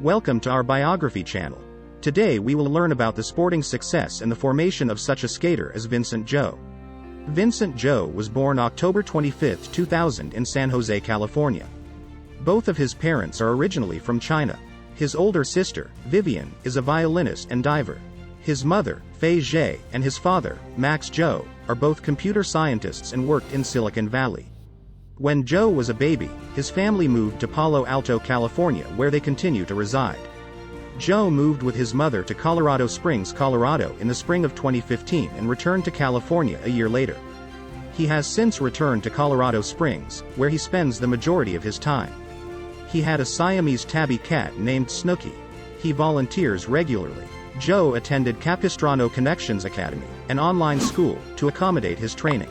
Welcome to our biography channel. Today we will learn about the sporting success and the formation of such a skater as Vincent Zhou. Vincent Zhou was born October 25, 2000 in San Jose, California. Both of his parents are originally from China. His older sister, Vivian, is a violinist and diver. His mother, Fei Zhe, and his father, Max Zhou, are both computer scientists and worked in Silicon Valley. When Zhou was a baby, his family moved to Palo Alto, California, where they continue to reside. Zhou moved with his mother to Colorado Springs, Colorado in the spring of 2015 and returned to California a year later. He has since returned to Colorado Springs, where he spends the majority of his time. He had a Siamese tabby cat named Snooky. He volunteers regularly. Zhou attended Capistrano Connections Academy, an online school, to accommodate his training.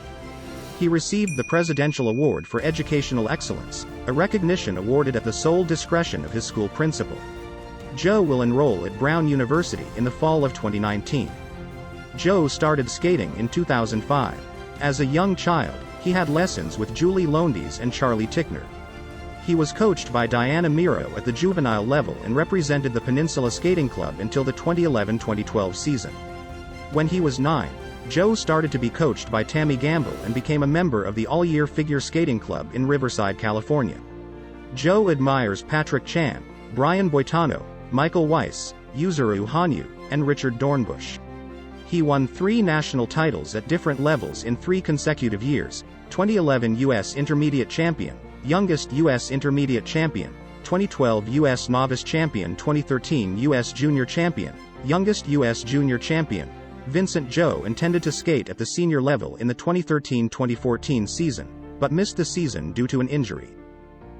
He received the Presidential Award for Educational Excellence, a recognition awarded at the sole discretion of his school principal. Zhou will enroll at Brown University in the fall of 2019. Zhou started skating in 2005. As a young child, he had lessons with Julie Lowndes and Charlie Tickner. He was coached by Diana Miro at the juvenile level and represented the Peninsula Skating Club until the 2011-2012 season. When he was 9, Zhou started to be coached by Tammy Gamble and became a member of the all-year figure skating club in Riverside, California. Zhou admires Patrick Chan, Brian Boitano, Michael Weiss, Yuzuru Hanyu, and Richard Dornbush. He won 3 national titles at different levels in 3 consecutive years: 2011 U.S. Intermediate Champion, Youngest U.S. Intermediate Champion, 2012 U.S. Novice Champion, 2013 U.S. Junior Champion, Youngest U.S. Junior Champion. Vincent Zhou intended to skate at the senior level in the 2013-2014 season, but missed the season due to an injury.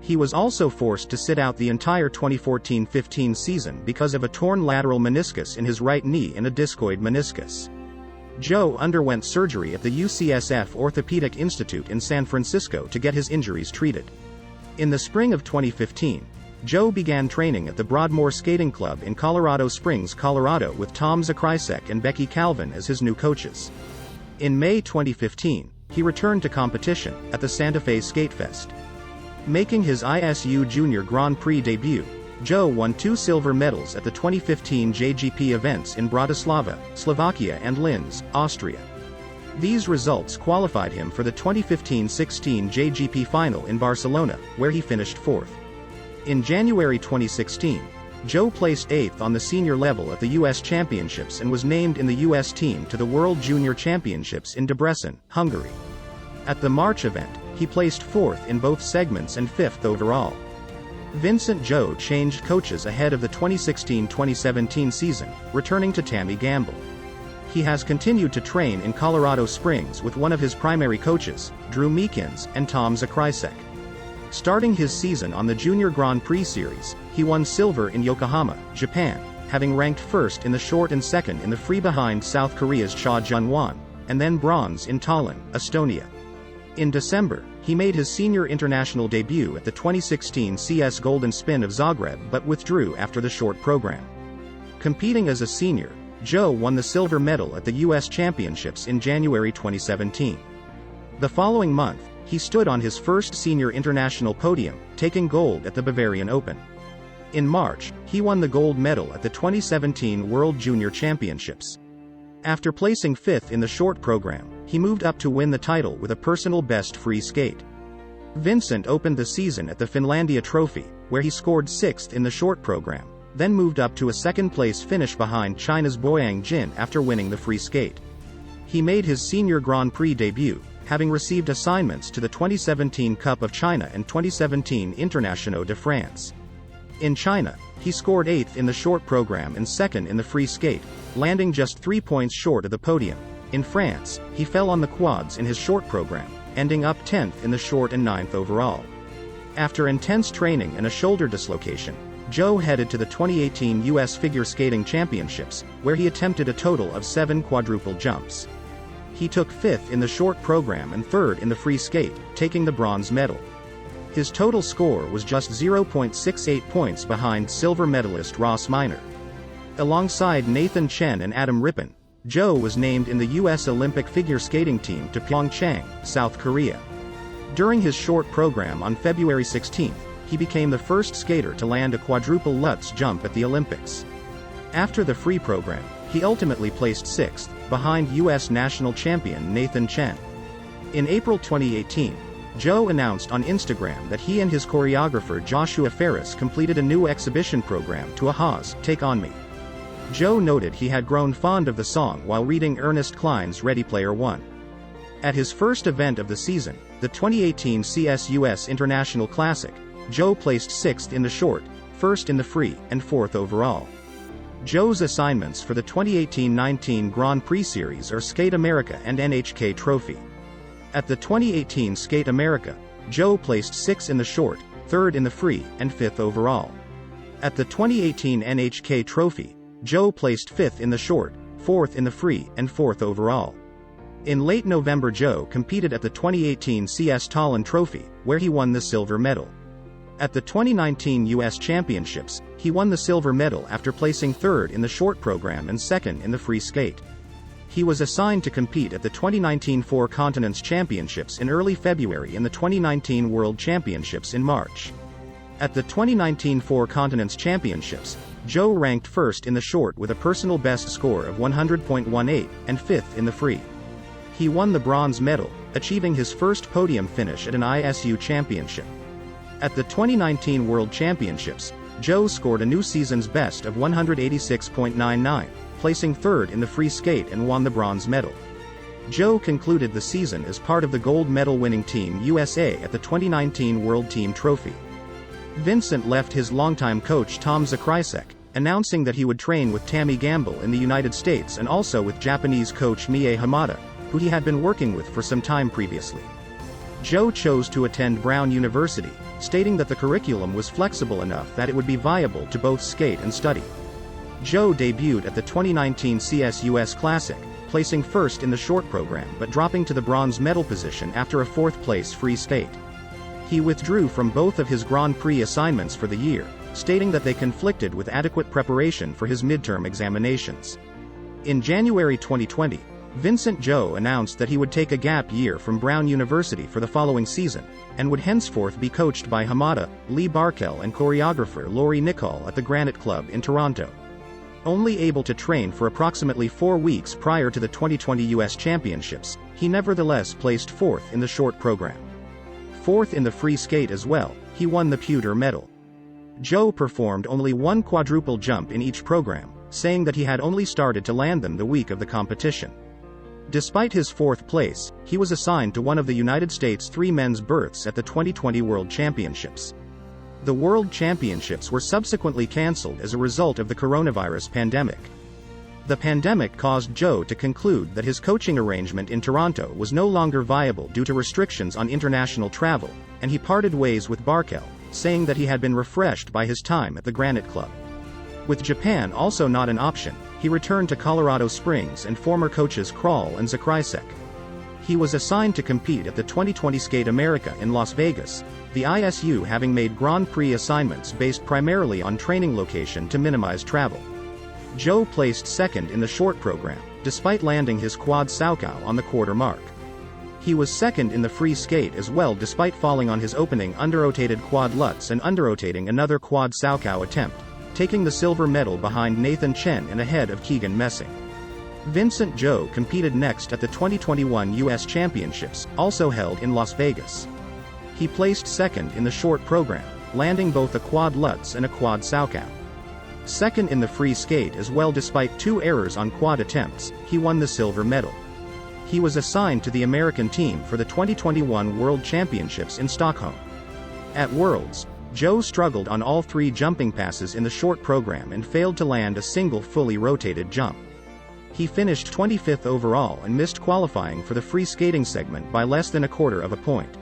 He was also forced to sit out the entire 2014-15 season because of a torn lateral meniscus in his right knee and a discoid meniscus. Zhou underwent surgery at the UCSF Orthopedic Institute in San Francisco to get his injuries treated. In the spring of 2015, Zhou began training at the Broadmoor Skating Club in Colorado Springs, Colorado with Tom Zakrysek and Becky Calvin as his new coaches. In May 2015, he returned to competition at the Santa Fe Skate Fest. Making his ISU Junior Grand Prix debut, Zhou won 2 silver medals at the 2015 JGP events in Bratislava, Slovakia and Linz, Austria. These results qualified him for the 2015-16 JGP final in Barcelona, where he finished 4th. In January 2016, Zhou placed 8th on the senior level at the U.S. Championships and was named in the U.S. team to the World Junior Championships in Debrecen, Hungary. At the March event, he placed 4th in both segments and 5th overall. Vincent Zhou changed coaches ahead of the 2016-2017 season, returning to Tammy Gamble. He has continued to train in Colorado Springs with one of his primary coaches, Drew Meekins, and Tom Zakrysek. Starting his season on the Junior Grand Prix series, he won silver in Yokohama, Japan, having ranked 1st in the short and 2nd in the free behind South Korea's Cha Jung-won, and then bronze in Tallinn, Estonia. In December, he made his senior international debut at the 2016 CS Golden Spin of Zagreb but withdrew after the short program. Competing as a senior, Zhou won the silver medal at the U.S. Championships in January 2017. The following month, he stood on his first senior international podium, taking gold at the Bavarian Open. In March, he won the gold medal at the 2017 World Junior Championships. After placing 5th in the short program, he moved up to win the title with a personal best free skate. Vincent opened the season at the Finlandia Trophy, where he scored 6th in the short program, then moved up to a 2nd-place finish behind China's Boyang Jin after winning the free skate. He made his senior Grand Prix debut, having received assignments to the 2017 Cup of China and 2017 Internationaux de France. In China, he scored 8th in the short program and 2nd in the free skate, landing just 3 points short of the podium. In France, he fell on the quads in his short program, ending up 10th in the short and 9th overall. After intense training and a shoulder dislocation, Zhou headed to the 2018 U.S. Figure Skating Championships, where he attempted a total of 7 quadruple jumps. He took 5th in the short program and 3rd in the free skate, taking the bronze medal. His total score was just 0.68 points behind silver medalist Ross Minor. Alongside Nathan Chen and Adam Rippon, Zhou was named in the U.S. Olympic figure skating team to PyeongChang, South Korea. During his short program on February 16, he became the first skater to land a quadruple Lutz jump at the Olympics. After the free program, he ultimately placed 6th, behind U.S. national champion Nathan Chen. In April 2018, Zhou announced on Instagram that he and his choreographer Joshua Ferris completed a new exhibition program to AHA's Take On Me. Zhou noted he had grown fond of the song while reading Ernest Cline's Ready Player One. At his first event of the season, the 2018 CS US International Classic, Zhou placed 6th in the short, 1st in the free, and 4th overall. Zhou's assignments for the 2018-19 Grand Prix Series are Skate America and NHK Trophy. At the 2018 Skate America, Zhou placed 6th in the short, 3rd in the free, and 5th overall. At the 2018 NHK Trophy, Zhou placed 5th in the short, 4th in the free, and 4th overall. In late November, Zhou competed at the 2018 CS Tallinn Trophy, where he won the silver medal. At the 2019 US Championships, he won the silver medal after placing 3rd in the short program and 2nd in the free skate. He was assigned to compete at the 2019 Four Continents Championships in early February and the 2019 World Championships in March. At the 2019 Four Continents Championships, Zhou ranked 1st in the short with a personal best score of 100.18, and 5th in the free. He won the bronze medal, achieving his first podium finish at an ISU championship. At the 2019 World Championships, Zhou scored a new season's best of 186.99, placing 3rd in the free skate and won the bronze medal. Zhou concluded the season as part of the gold medal winning Team USA at the 2019 World Team Trophy. Vincent left his longtime coach Tom Zakrysek, announcing that he would train with Tammy Gamble in the United States and also with Japanese coach Mie Hamada, who he had been working with for some time previously. Zhou chose to attend Brown University, stating that the curriculum was flexible enough that it would be viable to both skate and study. Zhou debuted at the 2019 CS US Classic, placing 1st in the short program but dropping to the bronze medal position after a 4th place free skate. He withdrew from both of his Grand Prix assignments for the year, stating that they conflicted with adequate preparation for his midterm examinations. In January 2020, Vincent Zhou announced that he would take a gap year from Brown University for the following season, and would henceforth be coached by Hamada, Lee Barkel and choreographer Laurie Nicol at the Granite Club in Toronto. Only able to train for approximately 4 weeks prior to the 2020 US Championships, he nevertheless placed 4th in the short program. 4th in the free skate as well, he won the pewter medal. Zhou performed only 1 quadruple jump in each program, saying that he had only started to land them the week of the competition. Despite his 4th place, he was assigned to one of the United States' 3 men's berths at the 2020 World Championships. The World Championships were subsequently cancelled as a result of the coronavirus pandemic. The pandemic caused Zhou to conclude that his coaching arrangement in Toronto was no longer viable due to restrictions on international travel, and he parted ways with Barkel, saying that he had been refreshed by his time at the Granite Club. With Japan also not an option, he returned to Colorado Springs and former coaches Kral and Zakrysek. He was assigned to compete at the 2020 Skate America in Las Vegas, the ISU having made Grand Prix assignments based primarily on training location to minimize travel. Zhou placed 2nd in the short program, despite landing his quad Saukow on the quarter mark. He was 2nd in the free skate as well despite falling on his opening underrotated quad Lutz and underrotating another quad Saukow attempt, taking the silver medal behind Nathan Chen and ahead of Keegan Messing. Vincent Zhou competed next at the 2021 US Championships, also held in Las Vegas. He placed 2nd in the short program, landing both a quad Lutz and a quad Saukow. 2nd in the free skate as well despite 2 errors on quad attempts, he won the silver medal. He was assigned to the American team for the 2021 World Championships in Stockholm. At Worlds, Zhou struggled on all 3 jumping passes in the short program and failed to land a single fully rotated jump. He finished 25th overall and missed qualifying for the free skating segment by less than a quarter of a point.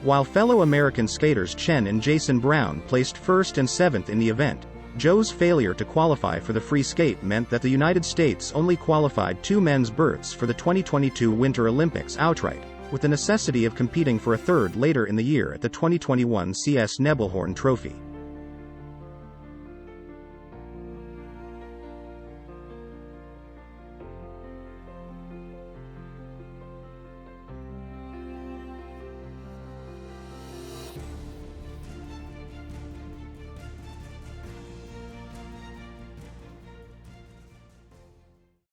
While fellow American skaters Chen and Jason Brown placed 1st and 7th in the event, Zhou's failure to qualify for the free skate meant that the United States only qualified 2 men's berths for the 2022 Winter Olympics outright, with the necessity of competing for a 3rd later in the year at the 2021 CS Nebelhorn Trophy.